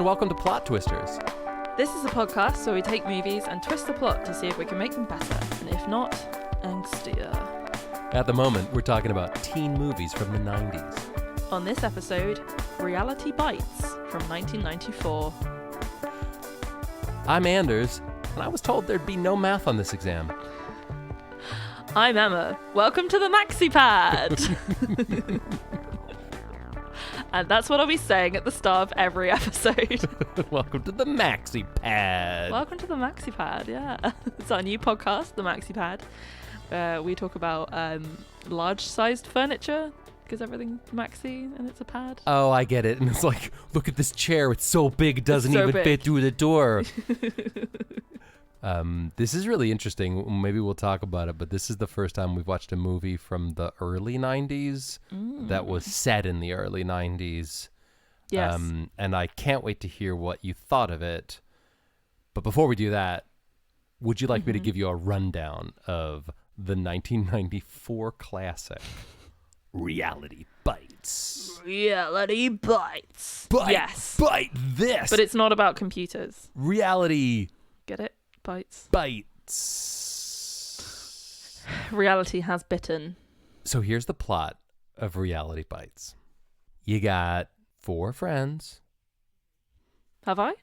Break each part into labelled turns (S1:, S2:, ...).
S1: and welcome to Plot Twisters.
S2: This is a podcast where we take movies and twist the plot to see if we can make them better, and if not, angstier.
S1: At the moment, we're talking about teen movies from the 90s.
S2: On this episode, Reality Bites from 1994.
S1: I'm Anders, and I was told there'd be no math on this exam.
S2: I'm Emma. Welcome to the Maxi Pad. And that's what I'll be saying at the start of every episode.
S1: Welcome to the Maxi Pad.
S2: Welcome to the Maxi Pad, yeah. It's our new podcast, the Maxi Pad. We talk about large-sized furniture, because everything's maxi and it's a pad.
S1: Oh, I get it. And it's like, look at this chair. It's so big, it doesn't even fit through the door. This is really interesting. Maybe we'll talk about it, but this is the first time we've watched a movie from the early 90s that was set in the early 90s.
S2: Yes.
S1: And I can't wait to hear what you thought of it. But before we do that, would you like me to give you a rundown of the 1994 classic, Reality Bites?
S2: Reality Bites. Yes.
S1: Bite this.
S2: But it's not about computers.
S1: Reality
S2: Get it? Bites.
S1: Bites.
S2: Reality has bitten.
S1: So here's the plot of Reality Bites. You got 4 friends.
S2: Have I?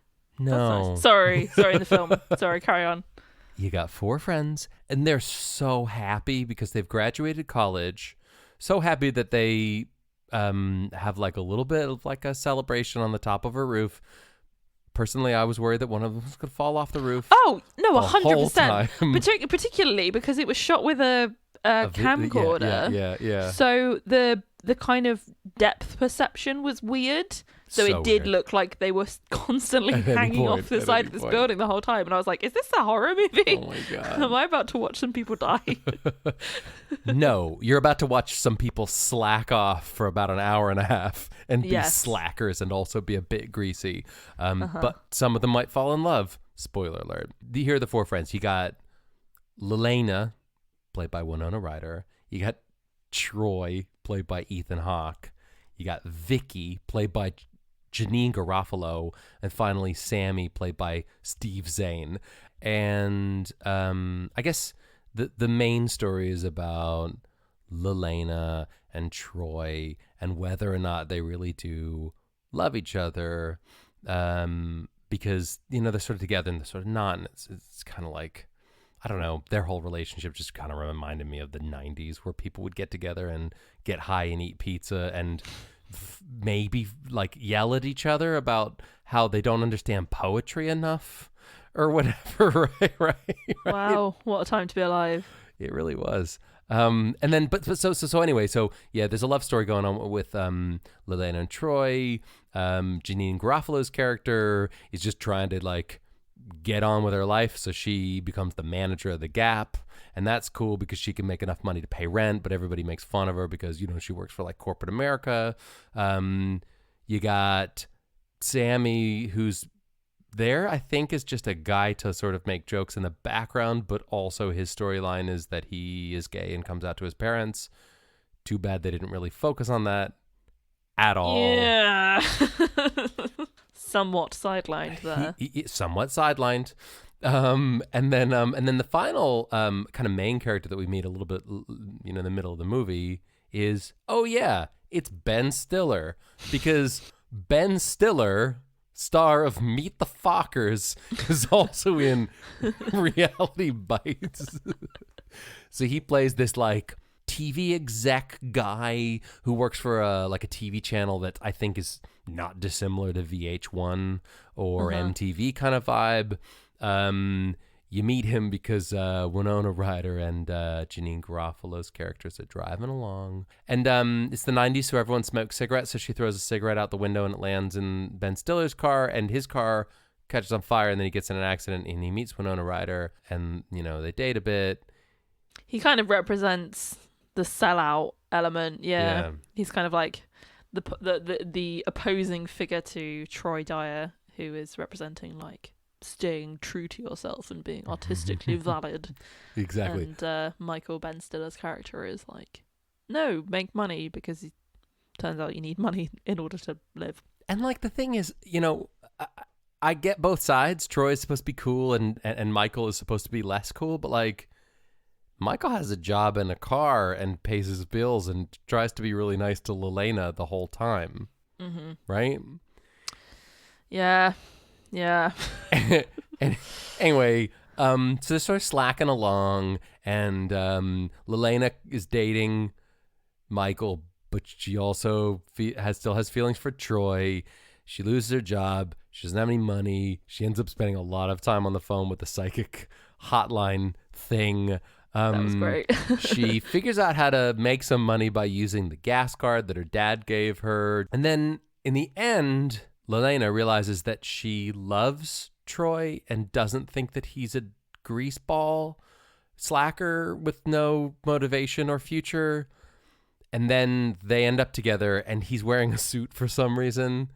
S1: No.
S2: Nice. Sorry, in the film. Sorry, carry on.
S1: You got 4 friends, and they're so happy because they've graduated college. So happy that they have like a little bit of like a celebration on the top of a roof. Personally, I was worried that one of them was going to fall off the roof.
S2: Oh, no,
S1: the whole
S2: 100%.
S1: time.
S2: Particularly because it was shot with a camcorder.
S1: Yeah.
S2: So the kind of depth perception was weird. So it did look like they were constantly hanging off the side of this building the whole time. And I was like, is this a horror movie?
S1: Oh my God.
S2: Am I about to watch some people die?
S1: No, you're about to watch some people slack off for about an hour and a half and be slackers and also be a bit greasy. But some of them might fall in love. Spoiler alert. Here are the 4 friends. You got Lelena, played by Winona Ryder. You got Troy, played by Ethan Hawke. You got Vicky, played by Janine Garofalo, and finally Sammy, played by Steve Zahn. And I guess the main story is about Lelena and Troy and whether or not they really do love each other, because they're sort of together and they're sort of not. And it's kind of like, I don't know, their whole relationship just kind of reminded me of the 90s where people would get together and get high and eat pizza and maybe like yell at each other about how they don't understand poetry enough or whatever. Right.
S2: Wow, what a time to be alive.
S1: It really was. And then, but so anyway, so yeah, there's a love story going on with Lelena and Troy. Janine Garofalo's character is just trying to like get on with her life, so she becomes the manager of the Gap, and that's cool because she can make enough money to pay rent, but everybody makes fun of her because she works for like corporate America. You got Sammy, who's there, I think, is just a guy to sort of make jokes in the background, but also his storyline is that he is gay and comes out to his parents. Too bad they didn't really focus on that at all.
S2: Yeah. Somewhat sidelined there.
S1: Somewhat sidelined. And then the final kind of main character that we meet a little bit, in the middle of the movie is, it's Ben Stiller, because Ben Stiller, star of Meet the Fockers, is also in Reality Bites. So he plays this like TV exec guy who works for a TV channel that I think is not dissimilar to VH1 or MTV kind of vibe. You meet him because Winona Ryder and Janine Garofalo's characters are driving along. And it's the 90s, so everyone smokes cigarettes, so she throws a cigarette out the window and it lands in Ben Stiller's car, and his car catches on fire, and then he gets in an accident and he meets Winona Ryder, and, they date a bit.
S2: He kind of represents the sellout element, yeah. He's kind of like the opposing figure to Troy Dyer, who is representing like staying true to yourself and being artistically valid.
S1: Exactly.
S2: And Michael Ben Stiller's character is like, no, make money, because it turns out you need money in order to live.
S1: And like the thing is, I get both sides. Troy is supposed to be cool and Michael is supposed to be less cool, but like Michael has a job and a car and pays his bills and tries to be really nice to Lelena the whole time. Mm-hmm. Right?
S2: Yeah. Yeah.
S1: And anyway, so they're sort of slacking along, and Lelena is dating Michael, but she also still has feelings for Troy. She loses her job. She doesn't have any money. She ends up spending a lot of time on the phone with the psychic hotline thing.
S2: That was great.
S1: She figures out how to make some money by using the gas card that her dad gave her. And then in the end, Lelena realizes that she loves Troy and doesn't think that he's a greaseball slacker with no motivation or future. And then they end up together and he's wearing a suit for some reason.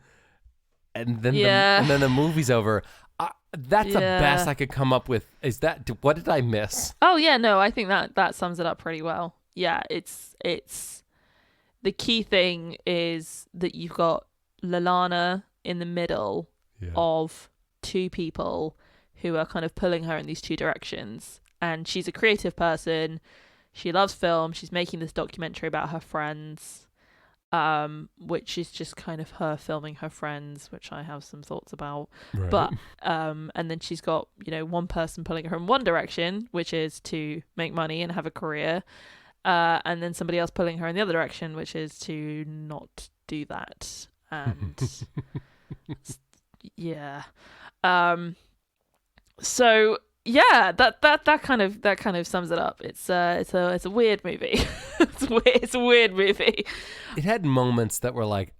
S1: And then, then the movie's over. That's the best I could come up with. What did I miss?
S2: Oh yeah, no, I think that sums it up pretty well. Yeah, it's the key thing is that you've got Lalana in the middle of two people who are kind of pulling her in these two directions. And she's a creative person. She loves film. She's making this documentary about her friends, which is just kind of her filming her friends, which I have some thoughts about. Right. But and then she's got, one person pulling her in one direction, which is to make money and have a career, and then somebody else pulling her in the other direction, which is to not do that. And yeah, so yeah, that kind of sums it up. It's a weird movie. It's a weird movie.
S1: It had moments that were like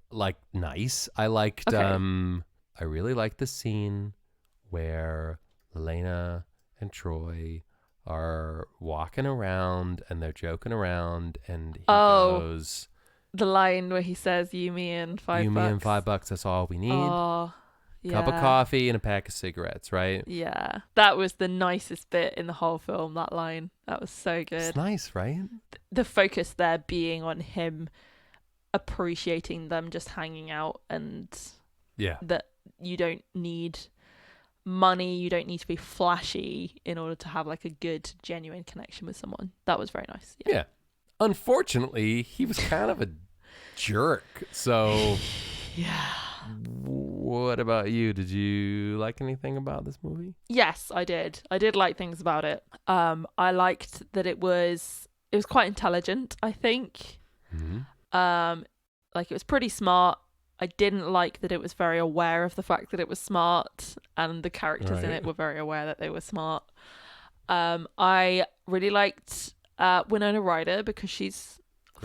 S1: nice. I liked I really liked the scene where Lelena and Troy are walking around and they're joking around and he goes,
S2: the line where he says, "You, me, and $5.
S1: You, me, and $5. That's all we need."
S2: Oh. Yeah.
S1: Cup of coffee and a pack of cigarettes, right?
S2: Yeah. That was the nicest bit in the whole film, that line. That was so good.
S1: It's nice, right?
S2: The focus there being on him appreciating them just hanging out, and that you don't need money, you don't need to be flashy in order to have like a good, genuine connection with someone. That was very nice.
S1: Yeah. Unfortunately, he was kind of a jerk, so...
S2: Yeah.
S1: What about you? Did you like anything about this movie?
S2: Yes, I did. I did like things about it. I liked that it was quite intelligent, I think. Mm-hmm. Like it was pretty smart. I didn't like that it was very aware of the fact that it was smart, and the characters in it were very aware that they were smart. I really liked Winona Ryder because she's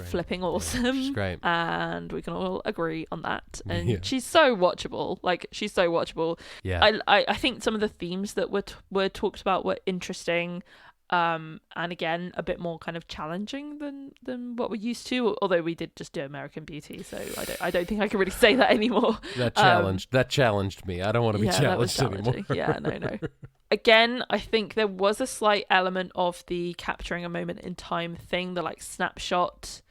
S2: flipping awesome. Yeah, she's
S1: great.
S2: And we can all agree on that. And she's so watchable. Like, she's so watchable.
S1: Yeah.
S2: I think some of the themes that were talked about were interesting. And again, a bit more kind of challenging than what we're used to. Although we did just do American Beauty, so I don't think I can really say that anymore.
S1: That challenged me. I don't want to be challenged anymore.
S2: Yeah, no. Again, I think there was a slight element of the capturing a moment in time thing, the like snapshot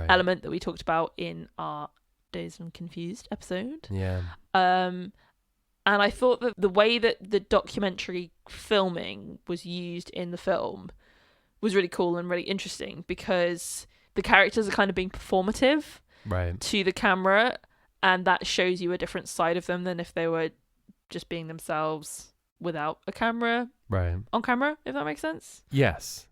S2: element that we talked about in our Dazed and Confused episode.
S1: Yeah.
S2: And I thought that the way that the documentary filming was used in the film was really cool and really interesting, because the characters are kind of being performative to the camera, and that shows you a different side of them than if they were just being themselves without a camera on camera, if that makes sense.
S1: Yes.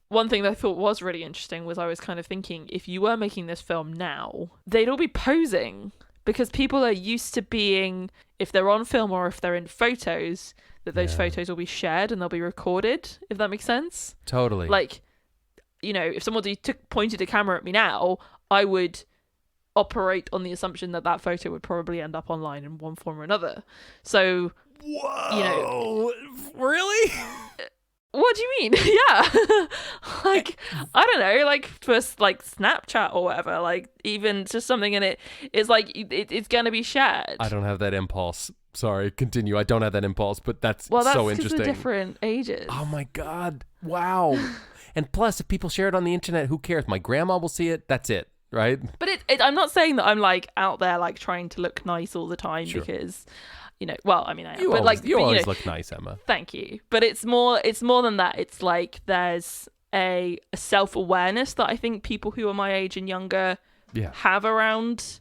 S2: One thing that I thought was really interesting was I was kind of thinking, if you were making this film now, they'd all be posing, because people are used to being, if they're on film or if they're in photos, that those photos will be shared and they'll be recorded, if that makes sense.
S1: Totally.
S2: Like, if somebody pointed a camera at me now, I would operate on the assumption that photo would probably end up online in one form or another. So...
S1: Whoa! Really?
S2: What do you mean? Yeah. Like, I don't know, like for like Snapchat or whatever, like even just something in it is like it's going to be shared.
S1: I don't have that impulse. Sorry, continue. I don't have that impulse, but that's so interesting.
S2: Well, different ages.
S1: Oh my God. Wow. And plus, if people share it on the internet, who cares? My grandma will see it. That's it. Right?
S2: But I'm not saying that I'm like out there like trying to look nice all the time, because well, I mean, I am,
S1: you
S2: but
S1: always,
S2: like,
S1: you
S2: but,
S1: always look nice, Emma.
S2: Thank you. But it's more than that. It's like there's a self-awareness that I think people who are my age and younger have around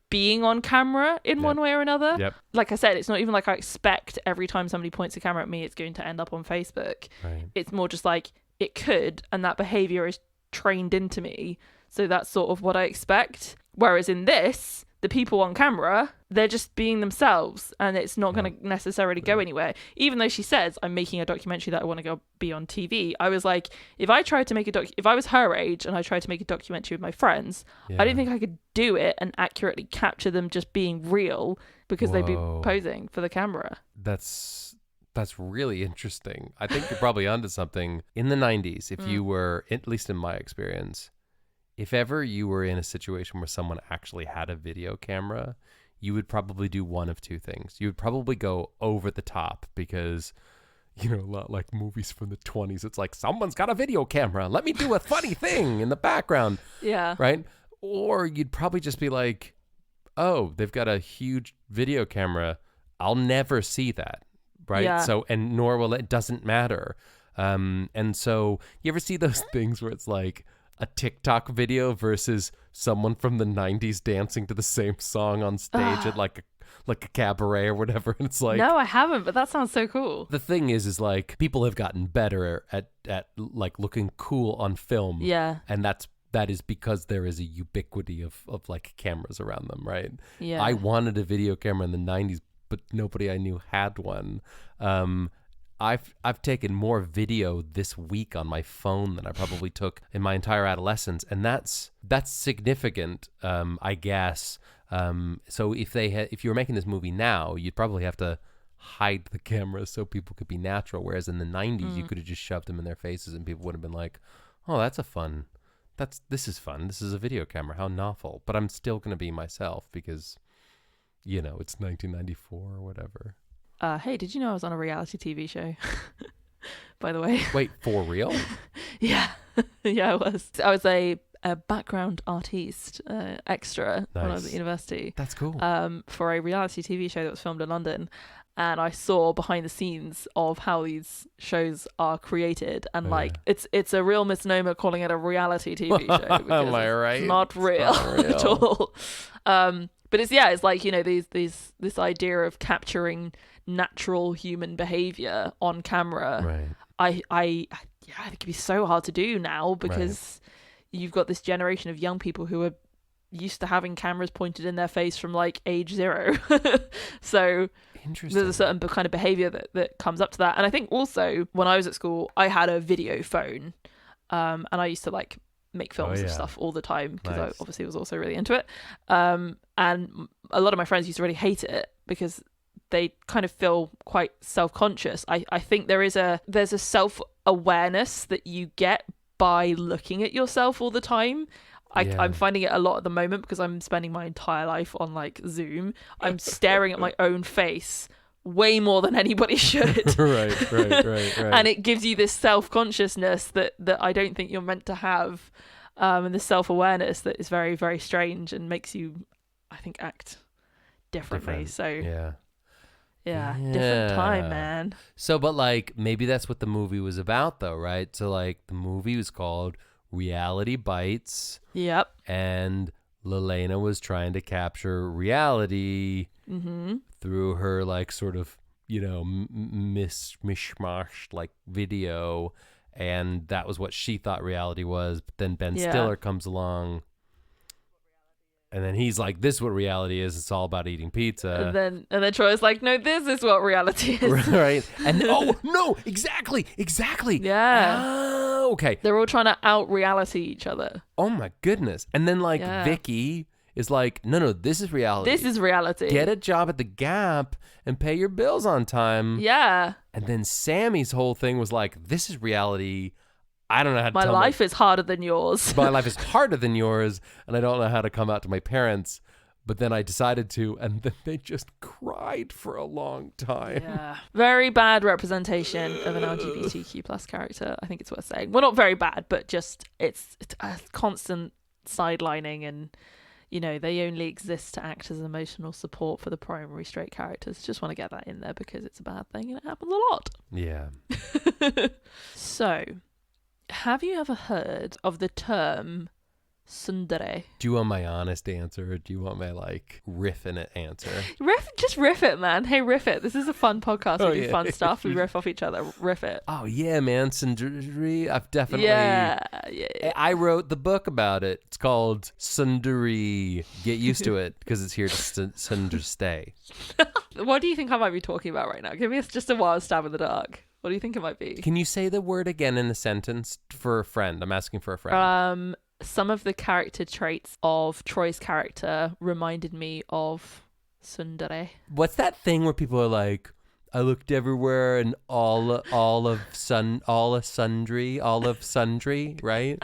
S2: being on camera in one way or another.
S1: Yep.
S2: Like I said, it's not even like I expect every time somebody points a camera at me, it's going to end up on Facebook.
S1: Right.
S2: It's more just like it could, and that behavior is trained into me. So that's sort of what I expect. Whereas in this, the people on camera, they're just being themselves, and it's not going to necessarily go anywhere. Even though she says, I'm making a documentary that I want to go be on TV, I was like, if I tried to make if I was her age and I tried to make a documentary with my friends, I didn't think I could do it and accurately capture them just being real, because they'd be posing for the camera.
S1: That's really interesting. I think you're probably onto something. In the 90s, if you were, at least in my experience, if ever you were in a situation where someone actually had a video camera, you would probably do one of two things. You would probably go over the top because, a lot like movies from the 20s, it's like, someone's got a video camera. Let me do a funny thing in the background.
S2: Yeah.
S1: Right? Or you'd probably just be like, oh, they've got a huge video camera. I'll never see that. Right?
S2: Yeah.
S1: So, and nor will it doesn't matter. And so you ever see those things where it's like, a TikTok video versus someone from the 90s dancing to the same song on stage at like a cabaret or whatever, and it's like,
S2: no, I haven't, but that sounds so cool.
S1: The thing is like, people have gotten better at like looking cool on film, and that is because there is a ubiquity of like cameras around them, right? I wanted a video camera in the 90s, but nobody I knew had one. I've taken more video this week on my phone than I probably took in my entire adolescence, and that's significant, I guess. So if you were making this movie now, you'd probably have to hide the cameras so people could be natural. Whereas in the 90s, you could have just shoved them in their faces, and people would have been like, "Oh, this is fun. This is a video camera. How novel!" But I'm still gonna be myself because, it's 1994 or whatever.
S2: Hey, did you know I was on a reality TV show? By the way.
S1: Wait, for real?
S2: Yeah. Yeah, I was. I was a background artiste, extra when I was at university.
S1: That's cool.
S2: For a reality TV show that was filmed in London. And I saw behind the scenes of how these shows are created. And it's a real misnomer calling it a reality TV show. Because
S1: Am I right?
S2: It's not real, at all. But it's like, this idea of capturing natural human behavior on camera.
S1: Right.
S2: I think it'd be so hard to do now because you've got this generation of young people who are used to having cameras pointed in their face from like age 0. So there's a certain kind of behavior that comes up to that. And I think also when I was at school, I had a video phone, and I used to like make films of stuff all the time because I obviously was also really into it. And a lot of my friends used to really hate it because they kind of feel quite self-conscious. I think there's a self-awareness that you get by looking at yourself all the time. I'm finding it a lot at the moment because I'm spending my entire life on like Zoom. I'm staring at my own face way more than anybody should. Right. And it gives you this self-consciousness that I don't think you're meant to have, and this self-awareness that is very, very strange and makes you, I think, act differently. So different time, man.
S1: So, but like maybe that's what the movie was about, though, right? So like the movie was called Reality Bites.
S2: Yep.
S1: And Lelena was trying to capture reality through her like sort of, mishmash like video. And that was what she thought reality was. But then Ben Stiller comes along. And then he's like, this is what reality is. It's all about eating pizza.
S2: And then Troy's like, no, this is what reality is.
S1: Right. And no, exactly.
S2: Yeah.
S1: Okay.
S2: They're all trying to out reality each other.
S1: Oh my goodness. And then like Vicky is like, no, this is reality.
S2: This is reality.
S1: Get a job at the Gap and pay your bills on time.
S2: Yeah.
S1: And then Sammy's whole thing was like, this is reality. I don't know how to
S2: My life is harder than yours.
S1: My life is harder than yours, and I don't know how to come out to my parents. But then I decided to, and then they just cried for a long time.
S2: Yeah. Very bad representation of an LGBTQ plus character, I think it's worth saying. Well, not very bad, but just it's a constant sidelining and, they only exist to act as emotional support for the primary straight characters. Just want to get that in there because it's a bad thing and it happens a lot.
S1: Yeah.
S2: So, have you ever heard of the term tsundere?
S1: Do you want my honest answer, or do you want my riffing it answer?
S2: Just riff it, man. Hey, riff it. This is a fun podcast. We do fun stuff. We riff off each other. Riff it.
S1: Oh yeah, man. Tsundere. I've definitely.
S2: Yeah.
S1: I wrote the book about it. It's called Tsundere. Get used to it because it's here to stay.
S2: What do you think I might be talking about right now? Give me just a wild stab in the dark. What do you think it might be?
S1: Can you say the word again in a sentence for a friend? I'm asking for a friend.
S2: Some of the character traits of Troy's character reminded me of tsundere.
S1: What's that thing where people are like, I looked everywhere and all of sundry, right?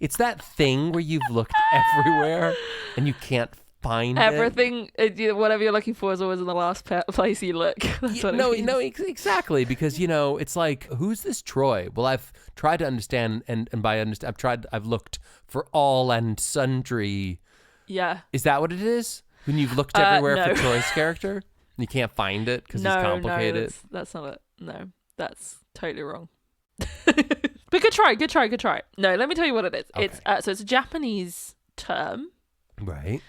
S1: It's that thing where you've looked everywhere and you can't find
S2: everything. Whatever you're looking for is always in the last place you look. That's what it means.
S1: No, exactly, because it's like, who's this Troy? Well, I've tried to understand, and by understand, I've looked for all and sundry.
S2: Yeah.
S1: Is that what it is? When you've looked everywhere
S2: no.
S1: for Troy's character, and you can't find it because he's complicated.
S2: No, that's not it. No, that's totally wrong. But good try. No, let me tell you what it is. Okay. It's a Japanese term,
S1: right?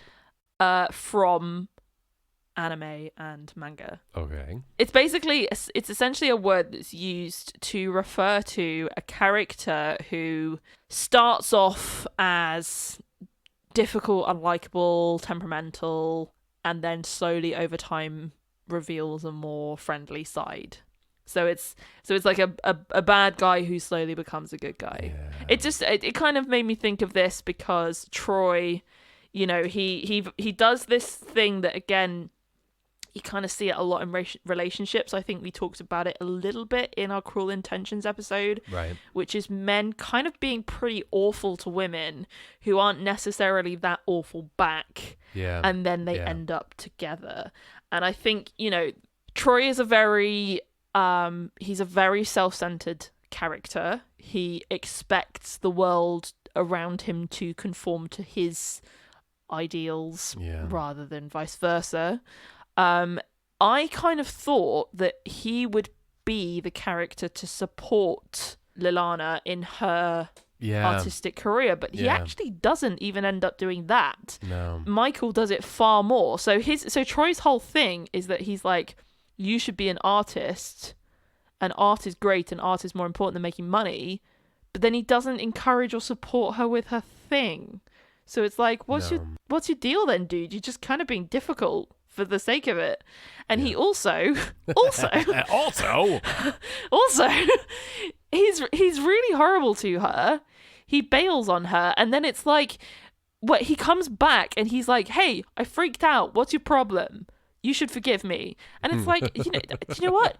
S2: From anime and manga.
S1: Okay.
S2: It's essentially a word that's used to refer to a character who starts off as difficult, unlikable, temperamental, and then slowly over time reveals a more friendly side. So it's like a bad guy who slowly becomes a good guy. Yeah. It kind of made me think of this because Troy, he does this thing that, again, you kind of see it a lot in relationships. I think we talked about it a little bit in our Cruel Intentions episode,
S1: right? Which
S2: is men kind of being pretty awful to women who aren't necessarily that awful back.
S1: Yeah.
S2: And then they end up together. And I think, Troy is he's a very self-centered character. He expects the world around him to conform to his ideals rather than vice versa. I kind of thought that he would be the character to support Lilana in her artistic career, but he actually doesn't even end up doing that.
S1: No.
S2: Michael does it far more. So Troy's whole thing is that he's like, you should be an artist, and art is great, and art is more important than making money, but then he doesn't encourage or support her with her thing. So it's like, what's your deal then, dude? You're just kind of being difficult for the sake of it. And he also he's really horrible to her. He bails on her, and then it's like, he comes back and he's like, hey, I freaked out. What's your problem? You should forgive me. And it's like, do you know what?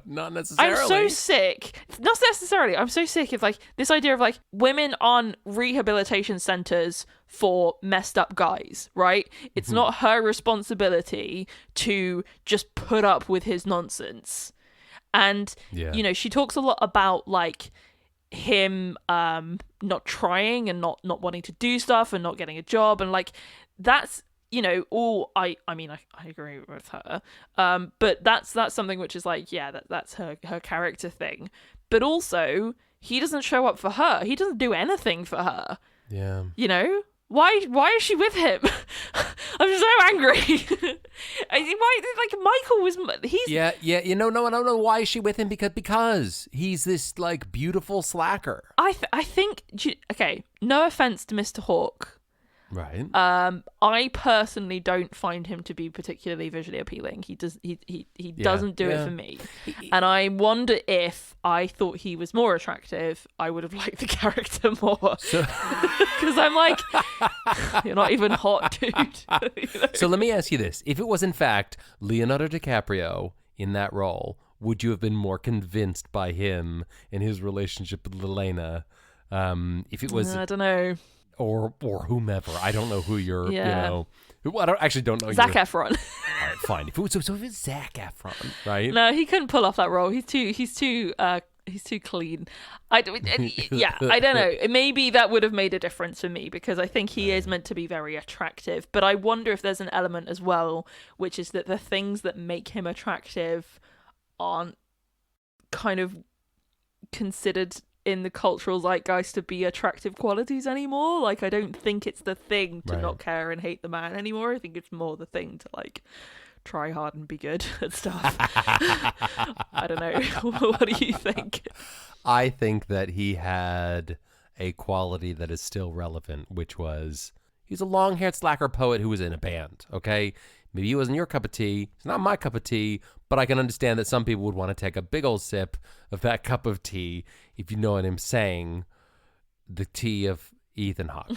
S1: Not necessarily.
S2: I'm so sick. Not necessarily. I'm so sick of this idea of women on rehabilitation centers for messed up guys, right? It's not her responsibility to just put up with his nonsense. And, she talks a lot about him not trying and not wanting to do stuff and not getting a job. And that's, I agree with her. But that's something which is that's her character thing. But also, he doesn't show up for her. He doesn't do anything for her.
S1: Yeah.
S2: Why is she with him? I'm so angry. Michael was he's
S1: no, I don't know why is she with him because he's this beautiful slacker.
S2: I think okay, no offense to Mr. Hawke.
S1: Right.
S2: I personally don't find him to be particularly visually appealing. He doesn't do it for me. And I wonder if I thought he was more attractive, I would have liked the character more. Because I'm like, you're not even hot, dude.
S1: So let me ask you this. If it was in fact Leonardo DiCaprio in that role, would you have been more convinced by him in his relationship with Elena? If it was...
S2: I don't know.
S1: Or whomever. I don't know who you're, I don't know.
S2: Zac Efron.
S1: All right, fine. If it was Zac Efron, right?
S2: No, he couldn't pull off that role. He's too He's too clean. I don't know. Maybe that would have made a difference for me because I think he is meant to be very attractive. But I wonder if there's an element as well, which is that the things that make him attractive aren't kind of considered in the cultural zeitgeist to be attractive qualities anymore. Like, I don't think it's the thing to not care and hate the man anymore. I think it's more the thing to, like, try hard and be good at stuff. I don't know. What do you think?
S1: I think that he had a quality that is still relevant, which was he's a long-haired slacker poet who was in a band, okay? Maybe he wasn't your cup of tea. It's not my cup of tea, but I can understand that some people would want to take a big old sip of that cup of tea, if you know what I'm saying, the tea of Ethan Hawke.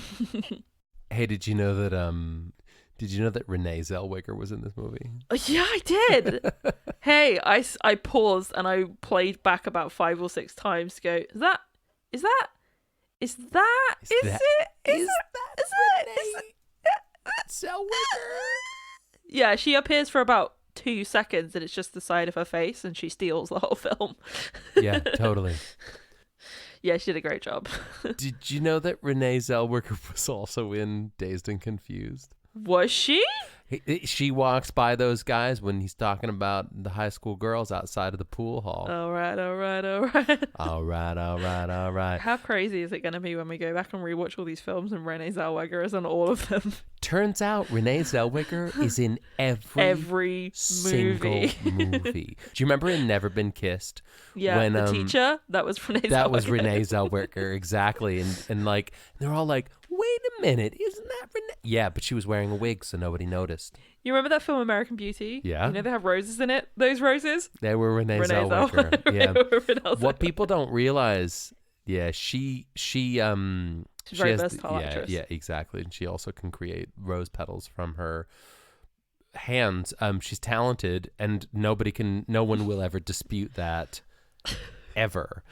S1: Hey, did you know that Renee Zellweger was in this movie?
S2: Yeah, I did. Hey, I paused and I played back about 5 or 6 times to go, is that
S1: Zellweger?
S2: Yeah, she appears for about 2 seconds and it's just the side of her face and she steals the whole film.
S1: Yeah, totally.
S2: Yeah, she did a great job.
S1: Did you know that Renee Zellweger was also in Dazed and Confused?
S2: Was she?
S1: She walks by those guys when he's talking about the high school girls outside of the pool hall.
S2: All right.
S1: All right.
S2: How crazy is it going to be when we go back and rewatch all these films and Renee Zellweger is on all of them?
S1: Turns out Renee Zellweger is in every single movie. Do you remember in Never Been Kissed?
S2: Yeah, when, the teacher? That was Renee Zellweger.
S1: That was Renee Zellweger, exactly. And like, they're all like, wait a minute, isn't that Renee? Yeah, but she was wearing a wig, so nobody noticed.
S2: You remember that film American Beauty?
S1: Yeah.
S2: You know they have roses in it? Those roses?
S1: They were Renee Zellweger. Yeah. What people
S2: don't
S1: don't realize, she's a
S2: very versatile actress.
S1: Yeah, exactly. And she also can create rose petals from her hands. She's talented, and no one will ever dispute that, ever.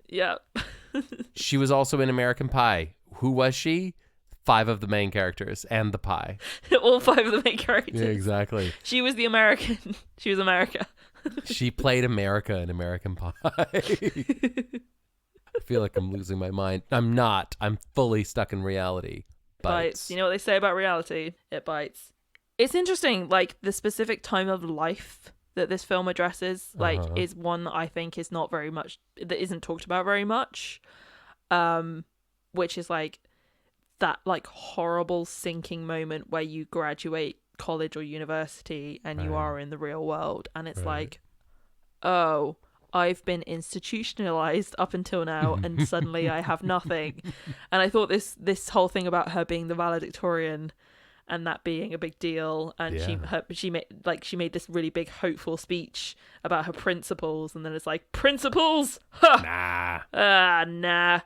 S2: Yeah.
S1: She was also in American Pie. Who was she? 5 of the main characters and the pie.
S2: All 5 of the main characters.
S1: Yeah, exactly.
S2: She was the American. She was America.
S1: She played America in American Pie. I feel like I'm losing my mind. I'm not. I'm fully stuck in reality.
S2: Bites. You know what they say about reality? It bites. It's interesting, like, the specific time of life that this film addresses, like, is one that I think is not very much, that isn't talked about very much, which is, like, that, like, horrible sinking moment where you graduate college or university and you are in the real world, and it's like, oh, I've been institutionalized up until now and suddenly I have nothing. And I thought this whole thing about her being the valedictorian and that being a big deal, and she made this really big hopeful speech about her principles, and then it's like, principles? Huh! Nah.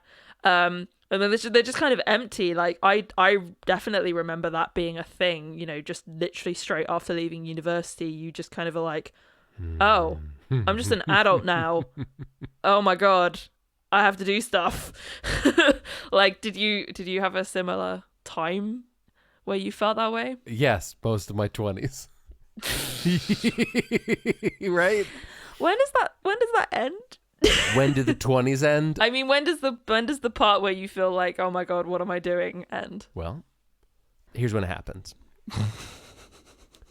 S2: And then they're just kind of empty. Like, I definitely remember that being a thing, you know, just literally straight after leaving university, you just kind of are like, oh, I'm just an adult now. Oh my God, I have to do stuff. Like, did you have a similar time where you felt that way?
S1: Yes, most of my 20s. Right?
S2: When does that end?
S1: When did the 20s end?
S2: I mean, when does the part where you feel like, oh my God, what am I doing, end?
S1: Well, here's when it happens.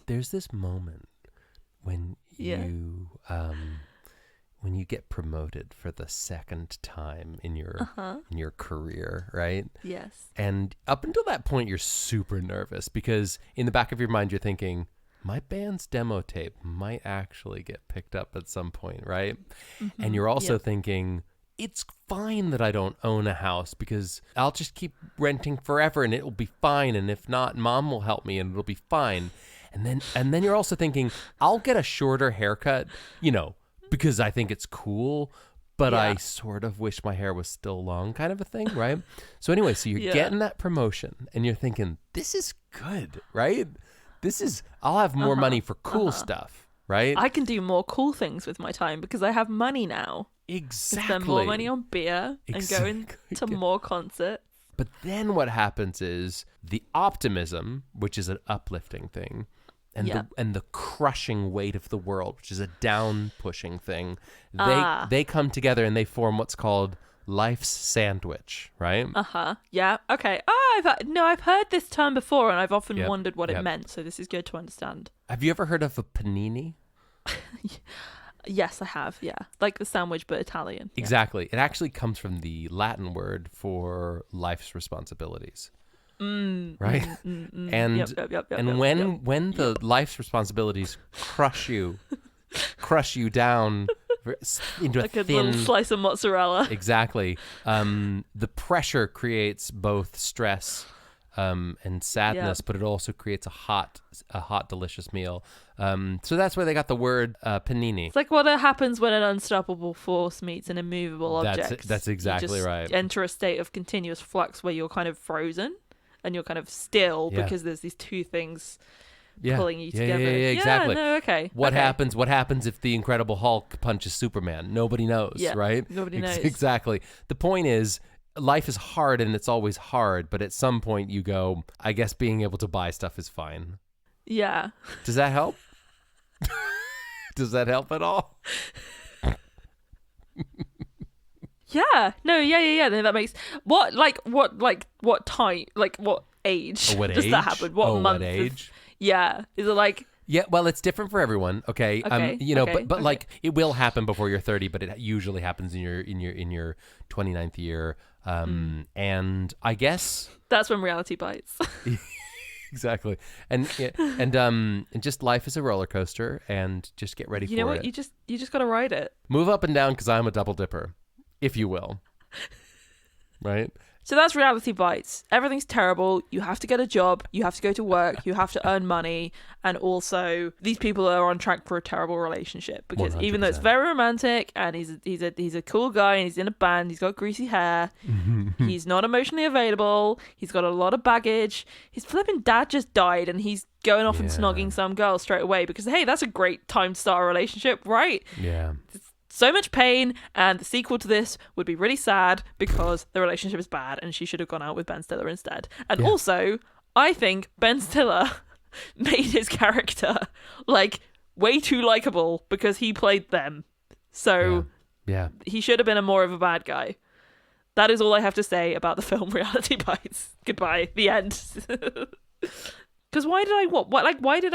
S1: There's this moment when when you get promoted for the second time in your career, right?
S2: Yes.
S1: And up until that point, you're super nervous because in the back of your mind, you're thinking, my band's demo tape might actually get picked up at some point, right? Mm-hmm. And you're also thinking, it's fine that I don't own a house because I'll just keep renting forever and it'll be fine. And if not, Mom will help me and it'll be fine. And then you're also thinking, I'll get a shorter haircut, you know, because I think it's cool, but I sort of wish my hair was still long, kind of a thing, right? So anyway, so you're getting that promotion and you're thinking, this is good, right? I'll have more money for cool stuff, right?
S2: I can do more cool things with my time because I have money now.
S1: Exactly.
S2: Spend more money on beer and go to more concerts.
S1: But then what happens is the optimism, which is an uplifting thing, and the crushing weight of the world, which is a down pushing thing. They come together and they form what's called life's sandwich, right?
S2: Yeah. Okay. I've heard this term before, and I've often wondered what it meant. So this is good to understand.
S1: Have you ever heard of a panini?
S2: Yes, I have. Yeah, like the sandwich, but Italian.
S1: Exactly. It actually comes from the Latin word for life's responsibilities. Right? And when the life's responsibilities crush you down into
S2: like
S1: a thin
S2: little slice of mozzarella.
S1: Exactly. The pressure creates both stress and sadness, but it also creates a hot, delicious meal. So that's where they got the word panini.
S2: It's like what happens when an unstoppable force meets an immovable object.
S1: That's exactly right.
S2: Enter a state of continuous flux where you're kind of frozen and you're kind of still because there's these two things pulling you together.
S1: Yeah, exactly.
S2: Yeah, no, okay.
S1: What happens if the Incredible Hulk punches Superman? Nobody knows, right?
S2: Nobody knows.
S1: Exactly. The point is, life is hard and it's always hard, but at some point you go, I guess being able to buy stuff is fine.
S2: Yeah.
S1: Does that help? Does that help at all?
S2: Yeah. No, yeah. No, that makes what type, like what age does that happen? What month?
S1: What age?
S2: Yeah. Is it like...
S1: Yeah, well, it's different for everyone. Okay. But like it will happen before you're 30, but it usually happens in your 29th year. And I guess
S2: that's when reality bites.
S1: Exactly. And just life is a roller coaster, and just get ready for it.
S2: You know what? You just got to ride it.
S1: Move up and down, because I'm a double dipper, if you will. Right?
S2: So that's reality bites. Everything's terrible. You have to get a job. You have to go to work. You have to earn money. And also, these people are on track for a terrible relationship, because 100%. Even though it's very romantic and he's a cool guy and he's in a band, he's got greasy hair, he's not emotionally available, he's got a lot of baggage. His flipping dad just died, and he's going off and snogging some girl straight away because, hey, that's a great time to start a relationship, right?
S1: Yeah.
S2: So much pain, and the sequel to this would be really sad because the relationship is bad and she should have gone out with Ben Stiller instead. And also, I think Ben Stiller made his character like way too likable because he played them. So he should have been more of a bad guy. That is all I have to say about the film Reality Bites. Goodbye. The end. Because why did I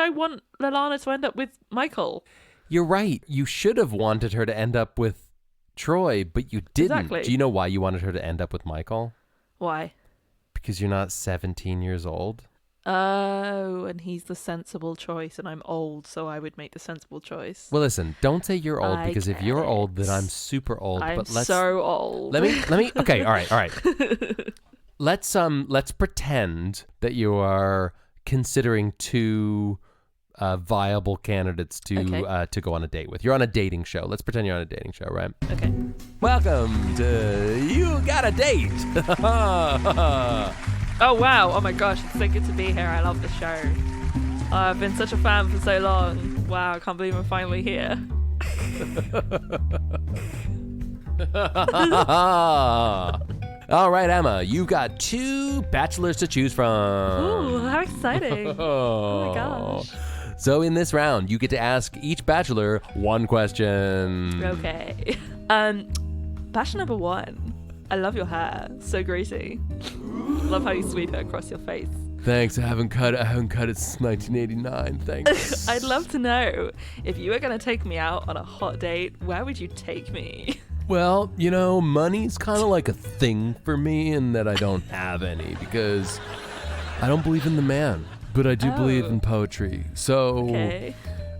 S2: want Lallana to end up with Michael?
S1: You're right. You should have wanted her to end up with Troy, but you didn't.
S2: Exactly.
S1: Do you know why you wanted her to end up with Michael?
S2: Why?
S1: Because you're not 17 years old.
S2: Oh, and he's the sensible choice, and I'm old, so I would make the sensible choice.
S1: Well, listen, don't say you're old, because if you're old, then I'm super old.
S2: I'm so old.
S1: Let me. Okay, all right. Let's pretend that you are considering two viable candidates to go on a date with. You're on a dating show. Let's pretend you're on a dating show, right?
S2: Okay.
S1: Welcome to You Got a Date.
S2: Oh, wow. Oh, my gosh. It's so good to be here. I love the show. I've been such a fan for so long. Wow, I can't believe I'm finally here.
S1: All right, Emma, you got two bachelors to choose from.
S2: Ooh, how exciting. Oh my gosh.
S1: So in this round, you get to ask each bachelor one question.
S2: Okay. Bachelor number one. I love your hair. So greasy. Love how you sweep it across your face.
S1: Thanks. I haven't cut it since 1989. Thanks.
S2: I'd love to know, if you were going to take me out on a hot date, where would you take me?
S1: Well, money's kind of like a thing for me, in that I don't have any, because I don't believe in the man, but I do believe in poetry. So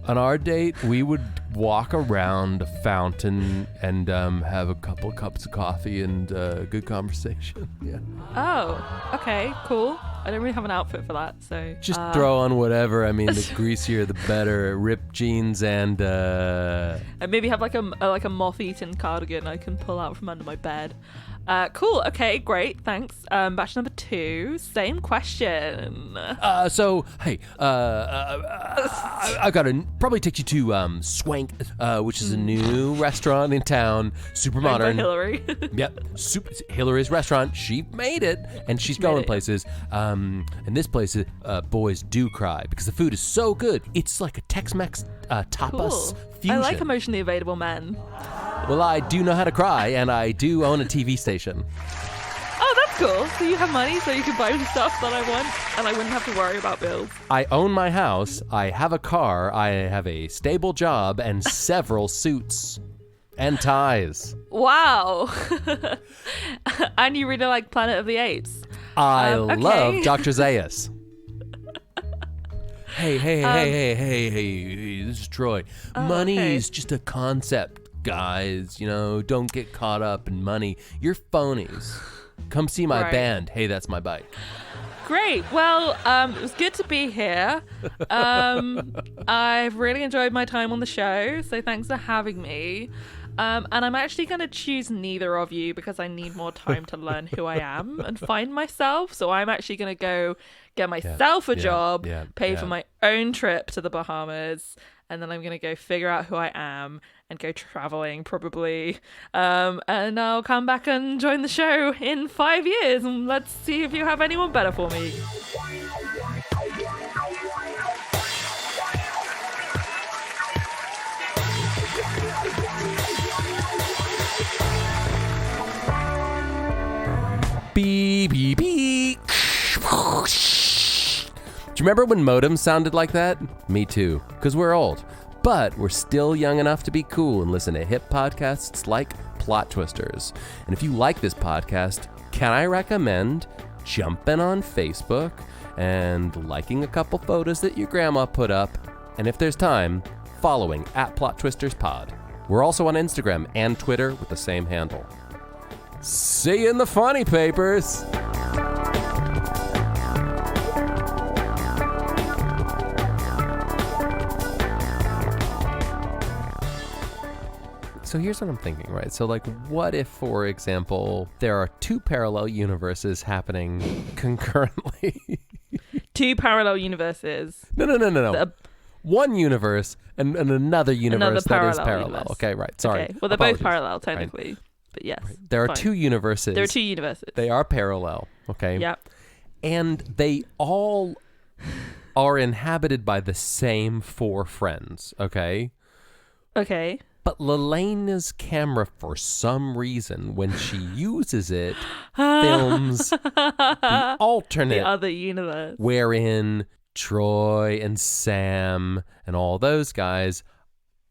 S1: on our date, we would walk around a fountain and have a couple cups of coffee and good conversation. Yeah.
S2: Oh, okay, cool. I don't really have an outfit for that, so
S1: just throw on whatever. I mean, the greasier the better. Ripped jeans and
S2: maybe have like a moth-eaten cardigan I can pull out from under my bed. Cool. Okay, great. Thanks. Batch number 2. Same question.
S1: So, hey, I gotta probably take you to Swank, which is a new restaurant in town, super modern.
S2: Hillary.
S1: Yep, Hillary's restaurant. She made it, and she's going places. And this place, boys do cry because the food is so good. It's like a Tex-Mex tapas fusion.
S2: I like emotionally available men.
S1: Well, I do know how to cry, and I do own a TV station.
S2: Oh, that's cool. So you have money so you can buy the stuff that I want, and I wouldn't have to worry about bills.
S1: I own my house, I have a car, I have a stable job, and several suits and ties.
S2: Wow. And you really like Planet of the Apes.
S1: I love Dr. Zaius. Hey, this is Troy. Money's just a concept. Guys, don't get caught up in money. You're phonies. Come see my band. Hey, that's my bike.
S2: Great. Well, it was good to be here. I've really enjoyed my time on the show, so thanks for having me. And I'm actually going to choose neither of you because I need more time to learn who I am and find myself. So I'm actually going to go get myself a job, pay for my own trip to the Bahamas, and then I'm going to go figure out who I am and go traveling probably. And I'll come back and join the show in 5 years, and let's see if you have anyone better for me.
S1: Beep, beep, beep. Do you remember when modems sounded like that? Me too, because we're old. But we're still young enough to be cool and listen to hip podcasts like Plot Twisters. And if you like this podcast, can I recommend jumping on Facebook and liking a couple photos that your grandma put up? And if there's time, following @PlotTwistersPod. We're also on Instagram and Twitter with the same handle. See you in the funny papers. So here's what I'm thinking, right? So what if, for example, there are 2 parallel universes happening concurrently?
S2: 2 parallel universes.
S1: No. One universe and another universe that is parallel.
S2: Universe.
S1: Okay, right. Sorry.
S2: Okay. Well, they're both parallel, technically. Right. But yes. Right.
S1: There are 2 universes.
S2: There are 2 universes.
S1: They are parallel. Okay.
S2: Yep.
S1: And they all are inhabited by the same 4 friends. Okay.
S2: Okay.
S1: But Lelena's camera, for some reason, when she uses it, films the alternate,
S2: the other universe,
S1: wherein Troy and Sam and all those guys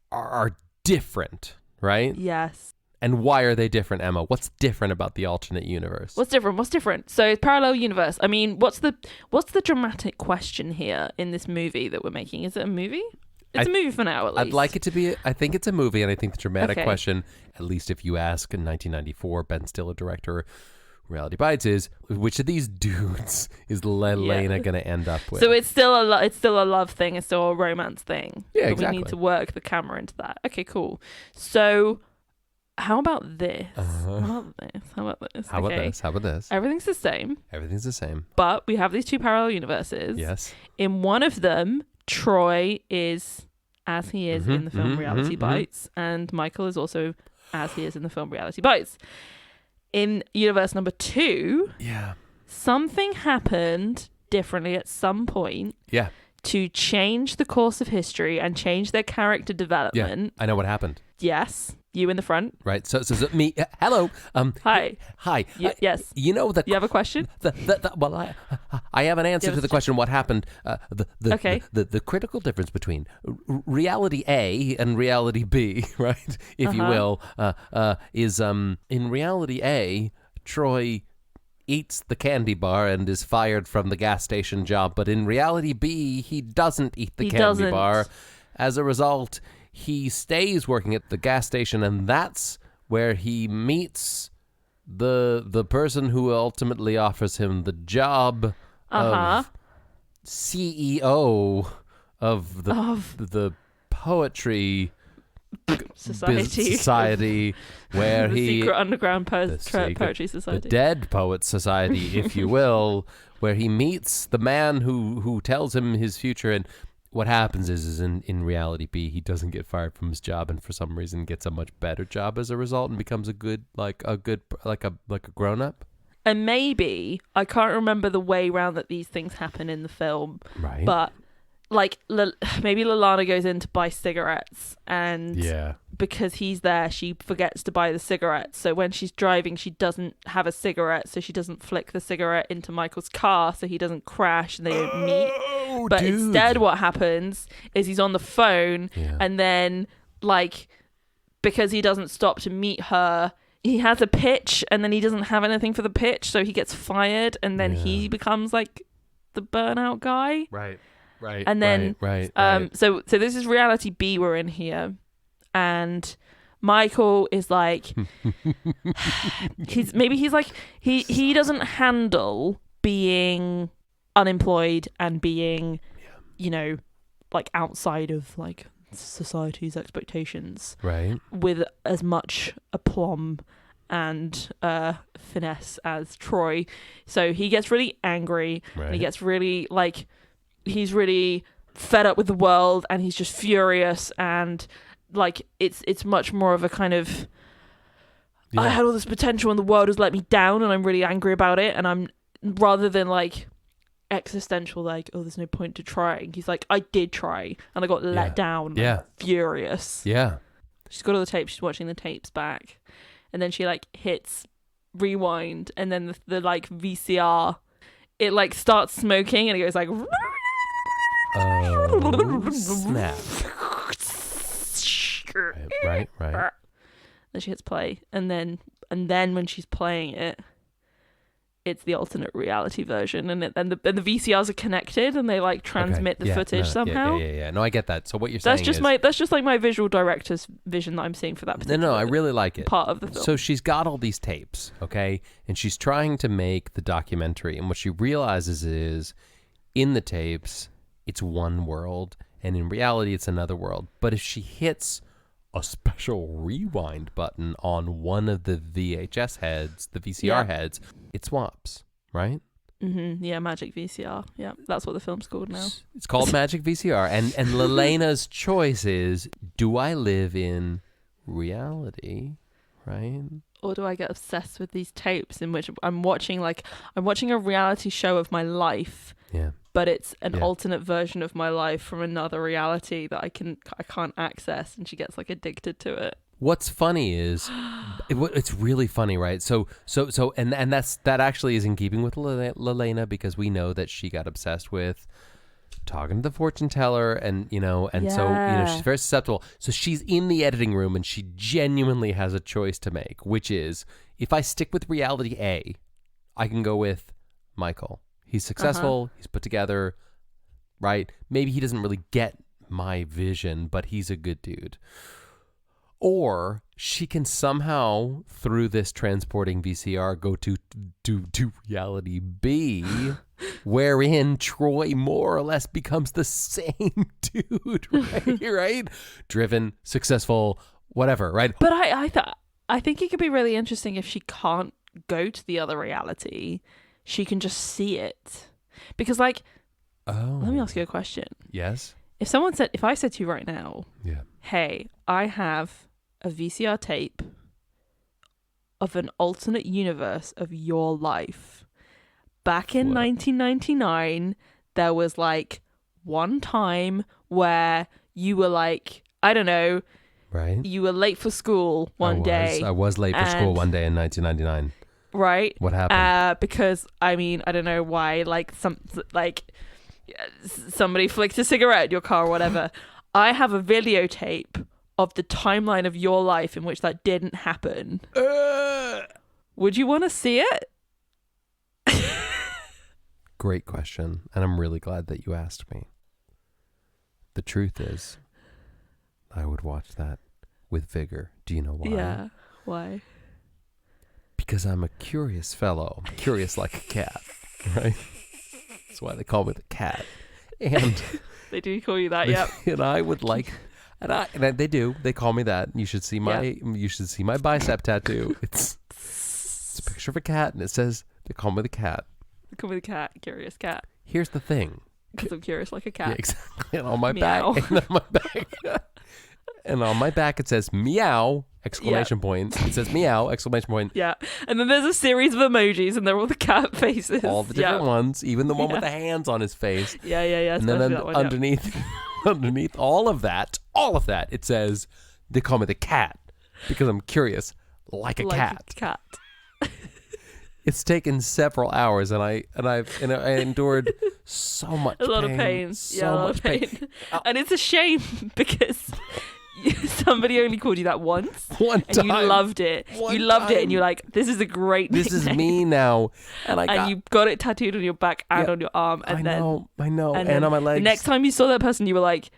S1: are different, right?
S2: Yes.
S1: And why are they different, Emma? What's different about the alternate universe?
S2: What's different? So parallel universe. I mean, what's the dramatic question here in this movie that we're making? Is it a movie? It's a movie for now, at least.
S1: I'd like it to be. I think it's a movie, and I think the dramatic question, at least if you ask in 1994, Ben Stiller director, Reality Bites, is which of these dudes is Lelena going to end up with?
S2: So it's still a love thing. It's still a romance thing.
S1: Yeah,
S2: but
S1: exactly.
S2: We need to work the camera into that. Okay, cool. So how about this? How about this? Everything's the same. But we have these 2 parallel universes.
S1: Yes.
S2: In one of them, Troy is as he is in the film Reality Bites, and Michael is also as he is in the film Reality Bites. In universe number 2, something happened differently at some point to change the course of history and change their character development.
S1: Yeah, I know what happened.
S2: Yes. You in the front.
S1: Right. So me. Hello.
S2: Hi.
S1: Yes. You know that.
S2: You have a question?
S1: Well, I have an answer to the question. What happened? The critical difference between reality A and reality B, right? If you will, is in reality A, Troy eats the candy bar and is fired from the gas station job, but in reality B, he doesn't eat the candy bar. As a result, he stays working at the gas station, and that's where he meets the person who ultimately offers him the job of CEO of the poetry
S2: society
S1: where
S2: the
S1: he
S2: secret underground
S1: secret-
S2: poetry
S1: the
S2: society.
S1: Dead Poets Society, if you will, where he meets the man who tells him his future. And what happens is in reality B, he doesn't get fired from his job, and for some reason gets a much better job as a result, and becomes a grown up.
S2: And maybe I can't remember the way round that these things happen in the film,
S1: Right.
S2: but like maybe Lallana goes in to buy cigarettes, and because he's there, she forgets to buy the cigarettes. So when she's driving, she doesn't have a cigarette, so she doesn't flick the cigarette into Michael's car, so he doesn't crash and they don't meet. But instead, what happens is he's on the phone, and then like because he doesn't stop to meet her, he has a pitch, and then he doesn't have anything for the pitch, so he gets fired, and then he becomes like the burnout guy.
S1: Right.
S2: And then,
S1: right.
S2: So this is reality B we're in here, and Michael is like, he's like he doesn't handle being unemployed and being, like outside of like society's expectations,
S1: right,
S2: with as much aplomb and finesse as Troy. So he gets really angry, and he gets really like. He's really fed up with the world, and he's just furious, and like it's much more of a kind of I had all this potential and the world has let me down, and I'm really angry about it, and I'm rather than like existential like, oh, there's no point to trying, he's like, I did try and I got let down. I'm furious. She's got all the tapes, she's watching the tapes back, and then she like hits rewind, and then the like VCR, it like starts smoking, and it goes like
S1: oh snap. Right.
S2: Then she hits play, and then when she's playing it, it's the alternate reality version, and the VCRs are connected, and they like transmit the footage somehow.
S1: Yeah. No, I get that. So what you're saying
S2: that's just like my visual director's vision that I'm seeing for that particular.
S1: No, I really like it.
S2: Part of the film.
S1: So she's got all these tapes, okay, and she's trying to make the documentary, and what she realizes is, in the tapes, it's one world, and in reality, it's another world. But if she hits a special rewind button on one of the VHS heads, the VCR heads, it swaps, right?
S2: Mm-hmm. Yeah, Magic VCR. Yeah, that's what the film's called now.
S1: It's called Magic VCR. And Lalena's choice is, do I live in reality, right?
S2: Or do I get obsessed with these tapes in which I'm watching a reality show of my life?
S1: Yeah.
S2: But it's an alternate version of my life from another reality that I can't access, and she gets like addicted to it.
S1: What's funny is, it's really funny, right? So, and that actually is in keeping with Lalena, because we know that she got obsessed with talking to the fortune teller, and so she's very susceptible. So she's in the editing room, and she genuinely has a choice to make, which is, if I stick with reality A, I can go with Michael. He's successful. He's put together, right? Maybe he doesn't really get my vision, but he's a good dude. Or she can somehow, through this transporting VCR, go to reality B, wherein Troy more or less becomes the same dude, right? Right? Driven, successful, whatever, right?
S2: But I think it could be really interesting if she can't go to the other reality. She can just see it. Because let me ask you a question.
S1: Yes.
S2: If I said to you right now, hey, I have a VCR tape of an alternate universe of your life. Back in 1999, there was like one time where you were like, I don't know,
S1: right?
S2: You were late for school one day.
S1: I was late for school one day in 1999.
S2: Right?
S1: What happened?
S2: Because I don't know why. Somebody flicked a cigarette in your car or whatever. I have a videotape of the timeline of your life in which that didn't happen. Would you want to see it?
S1: Great question, and I'm really glad that you asked me. The truth is, I would watch that with vigor. Do you know why?
S2: Yeah. Why?
S1: Because I'm a curious fellow. I'm curious like a cat, right? That's why they call me the cat. And
S2: they do call you that, yep.
S1: And I would like They do. They call me that. You should see my bicep tattoo. It's a picture of a cat, and it says, "They call me the cat."
S2: They call me the cat. Curious cat.
S1: Here's the thing.
S2: Because I'm curious like a cat.
S1: Yeah, exactly. And on my back, and on my back, it says meow! Exclamation point. It says meow! Exclamation point.
S2: Yeah. And then there's a series of emojis, and they're all the cat faces.
S1: All the different ones, even the one with the hands on his face.
S2: Yeah.
S1: And then underneath, underneath all of that, it says, "They call me the cat because I'm curious like a cat." It's taken several hours, and I endured so much pain.
S2: A lot of pain.
S1: So much pain.
S2: And it's a shame because somebody only called you that once.
S1: One time.
S2: And you loved it. You loved it, and you're like, this is a great nickname.
S1: This is me now. And
S2: you got it tattooed on your back and on your arm. And
S1: I know. And on my legs.
S2: The next time you saw that person, you were like...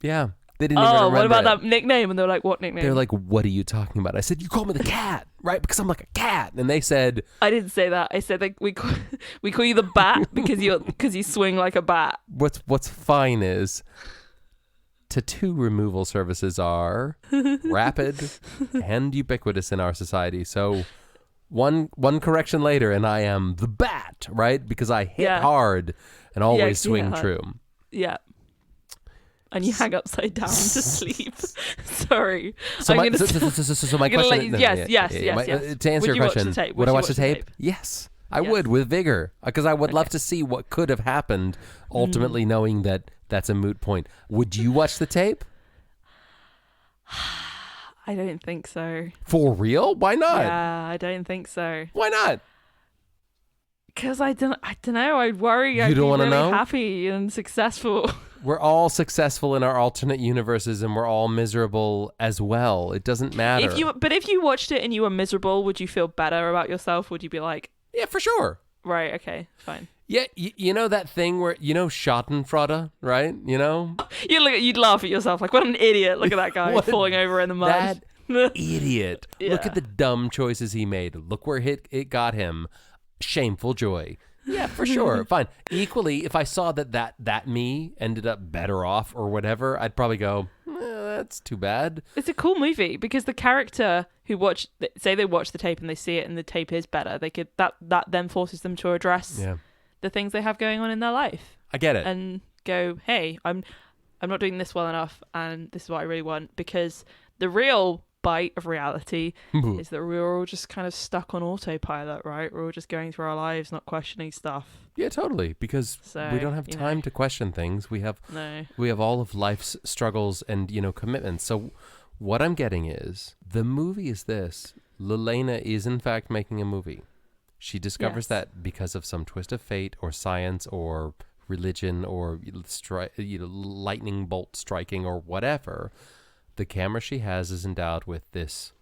S1: Yeah. They didn't even remember
S2: what about
S1: it.
S2: that nickname? And they were like, what nickname?
S1: They were like, what are you talking about? I said, you call me the cat, right? Because I'm like a cat. And they said...
S2: I didn't say that. I said, like, we call you the bat because you swing like a bat.
S1: What's fine is tattoo removal services are rapid and ubiquitous in our society. So one correction later and I am the bat, right? Because I hit hard and always swing true.
S2: Yeah. And you hang upside down to sleep. Sorry.
S1: So my question...
S2: Yes.
S1: To answer your question, would I watch the tape? Yes, I would, with vigor. Because I would love to see what could have happened, ultimately knowing that that's a moot point. Would you watch the tape?
S2: I don't think so.
S1: For real? Why not?
S2: Yeah, I don't think so.
S1: Why not?
S2: Because I don't know. I'd worry.
S1: You don't want to know?
S2: Happy and successful.
S1: We're all successful in our alternate universes, and we're all miserable as well. It doesn't matter.
S2: But if you watched it and you were miserable, would you feel better about yourself? Would you be like,
S1: yeah, for sure.
S2: Right. Okay. Fine.
S1: Yeah. You know that thing where Schadenfreude, right? You know.
S2: You'd laugh at yourself like, what an idiot! Look at that guy falling over in the mud.
S1: That idiot. Yeah. Look at the dumb choices he made. Look where it got him. Shameful joy. Yeah, for sure. Fine. Equally, if I saw that me ended up better off or whatever, I'd probably go, that's too bad.
S2: It's a cool movie because the character who say they watch the tape and they see it and the tape is better, they could that then forces them to address the things they have going on in their life.
S1: I get it.
S2: And go, hey, I'm not doing this well enough, and this is what I really want. Because the real bite of reality is that we're all just kind of stuck on autopilot, right? We're all just going through our lives, not questioning stuff.
S1: Yeah, totally. Because we don't have time to question things. We have all of life's struggles and commitments. So what I'm getting is the movie is this: Lelena is in fact making a movie. She discovers that because of some twist of fate or science or religion or lightning bolt striking or whatever. The camera she has is endowed with this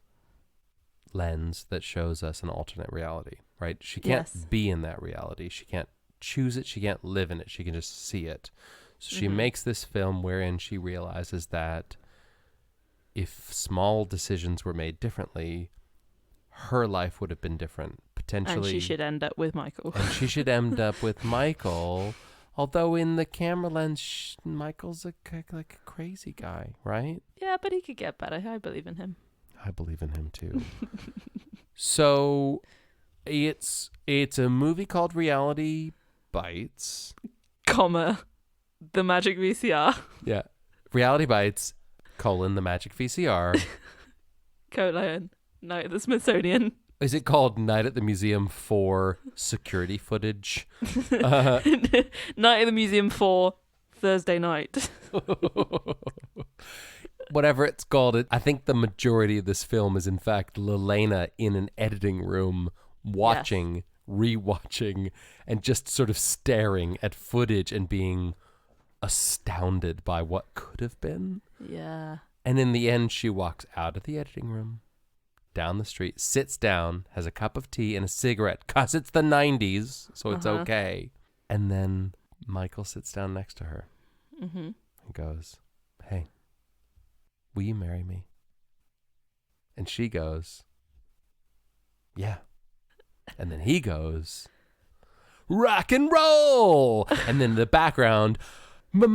S1: lens that shows us an alternate reality, right? She can't be in that reality. She can't choose it. She can't live in it. She can just see it. So she makes this film wherein she realizes that if small decisions were made differently, her life would have been different, potentially.
S2: And she should end up with Michael.
S1: Although in the camera lens, Michael's like a crazy guy, right?
S2: Yeah, but he could get better. I believe in him.
S1: I believe in him too. So it's a movie called Reality Bites,
S2: the Magic VCR.
S1: Yeah, Reality Bites, the Magic VCR,
S2: Night at the Smithsonian.
S1: Is it called Night at the Museum for security footage?
S2: Night at the Museum for Thursday night.
S1: Whatever it's called, I think the majority of this film is in fact Lelena in an editing room watching, rewatching, and just sort of staring at footage and being astounded by what could have been.
S2: Yeah.
S1: And in the end, she walks out of the editing room, down the street, sits down, has a cup of tea and a cigarette, because it's the 90s, so it's okay. And then Michael sits down next to her and goes, hey, will you marry me? And she goes, yeah. And then he goes, rock and roll. And then in the background, My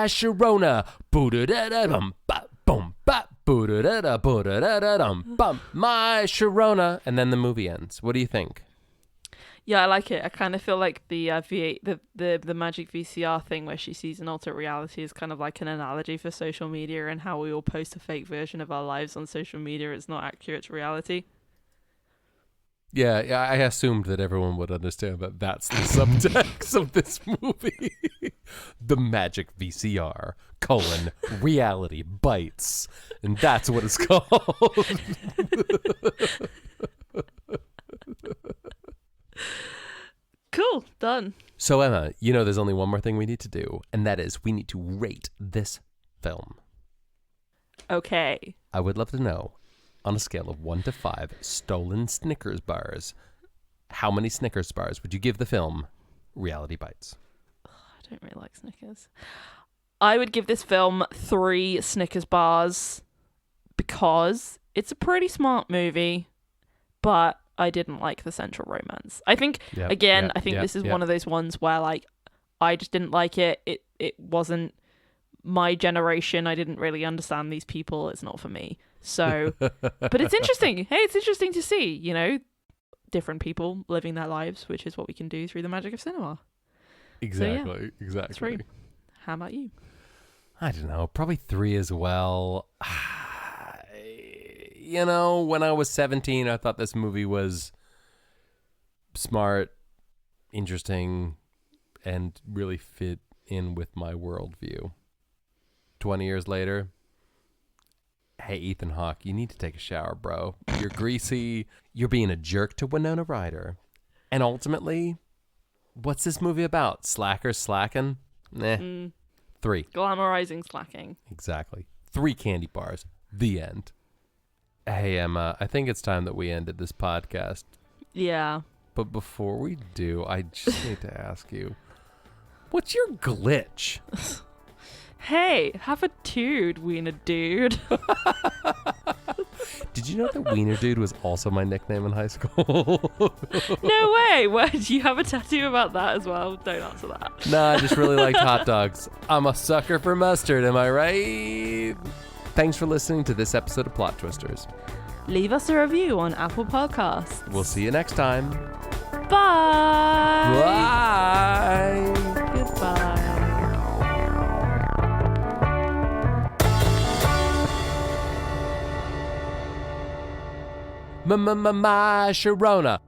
S1: Sharona. My Sharona. And then the movie ends. What do you think?
S2: Yeah, I like it. I kind of feel like the the magic VCR thing where she sees an alternate reality is kind of like an analogy for social media and how we all post a fake version of our lives on social media. It's not accurate to reality.
S1: Yeah, I assumed that everyone would understand that that's the subtext of this movie. The magic VCR, reality bites. And that's what it's called.
S2: Cool, done.
S1: So, Emma, there's only one more thing we need to do, and that is we need to rate this film.
S2: Okay.
S1: I would love to know, on a scale of 1 to 5 stolen Snickers bars, how many Snickers bars would you give the film Reality Bites?
S2: I don't really like Snickers. I would give this film 3 Snickers bars because it's a pretty smart movie, but I didn't like the central romance. I think, this is one of those ones where, like, I just didn't like it. It wasn't my generation. I didn't really understand these people. It's not for me. So, but it's interesting. Hey, it's interesting to see, different people living their lives, which is what we can do through the magic of cinema.
S1: Exactly,
S2: so,
S1: exactly.
S2: 3. How about you?
S1: I don't know. Probably 3 as well. When I was 17, I thought this movie was smart, interesting, and really fit in with my worldview. 20 years later, hey, Ethan Hawke, you need to take a shower, bro. You're greasy. You're being a jerk to Winona Ryder. And ultimately, what's this movie about? Slackers slacking? Nah. 3.
S2: Glamorizing slacking.
S1: Exactly. 3 candy bars. The end. Hey, Emma, I think it's time that we ended this podcast.
S2: Yeah.
S1: But before we do, I just need to ask you, what's your glitch?
S2: Hey, have a dude, Wiener Dude.
S1: Did you know that Wiener Dude was also my nickname in high school?
S2: No way. Where, do you have a tattoo about that as well? Don't answer that.
S1: Nah, I just really liked hot dogs. I'm a sucker for mustard, am I right? Thanks for listening to this episode of Plot Twisters.
S2: Leave us a review on Apple Podcasts.
S1: We'll see you next time.
S2: Bye.
S1: Bye.
S2: Goodbye.
S1: My Sharona.